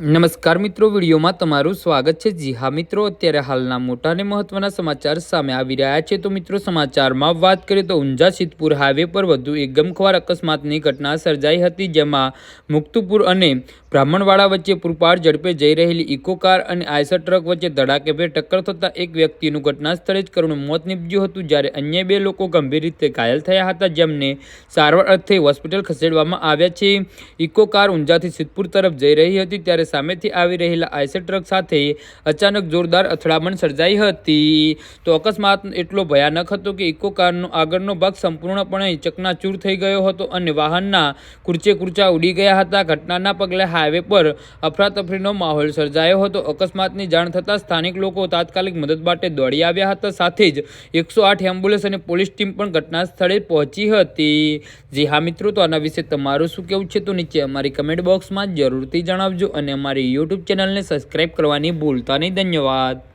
નમસ્કાર મિત્રો, વિડીયોમાં તમારું સ્વાગત છે। જી હા મિત્રો, અત્યારે હાલના મોટા અને મહત્વના સમાચાર સામે આવી રહ્યા છે। તો મિત્રો, સમાચારમાં વાત કરીએ તો ઊંઝા સિદ્ધપુર હાઈવે પર વધુ એક ગમખ્વાર અકસ્માતની ઘટના સર્જાઈ હતી, જેમાં મુક્તપુર અને બ્રાહ્મણવાડા વચ્ચે પૂરપાટ ઝડપે જઈ રહેલી ઇકો કાર અને આઈસર ટ્રક વચ્ચે ધડાકેભેર ટક્કર થતાં એક વ્યક્તિનું ઘટના સ્થળે જ કરુણ મોત નીપજ્યું હતું, જ્યારે અન્ય બે લોકો ગંભીર રીતે ઘાયલ થયા હતા, જેમને સારવાર અર્થે હોસ્પિટલ ખસેડવામાં આવ્યા છે। ઇકો કાર ઊંઝાથી સિદ્ધપુર તરફ જઈ રહી હતી, ત્યારે સામેથી આવી રહેલા આઈસર ટ્રક સાથે અચાનક જોરદાર અથડામણ સર્જાઈ હતી। તો અકસ્માત એટલો ભયાનક હતો કે ઇકો કારનો આગળનો ભાગ સંપૂર્ણપણે ચકનાચૂર થઈ ગયો હતો અને વાહનના કુરચે કુરચા ઉડી ગયા હતા। ઘટનાના પગલે હાઈવે પર અફરાતફરીનો માહોલ સર્જાયો હતો। અકસ્માતની જાણ થતાં સ્થાનિક લોકો તાત્કાલિક મદદ માટે દોડી આવ્યા હતા, સાથે જ 108 એમ્બ્યુલન્સ અને પોલીસ ટીમ પણ ઘટના સ્થળે પહોંચી હતી। જી હા મિત્રો, તો આના વિશે તમારું શું કહેવું છે તો નીચે અમારી કમેન્ટ બોક્સમાં જરૂરથી જણાવજો અને અમારી યુટ્યુબ ચેનલને સબસ્ક્રાઈબ કરવાની ભૂલતા નહીં। ધન્યવાદ।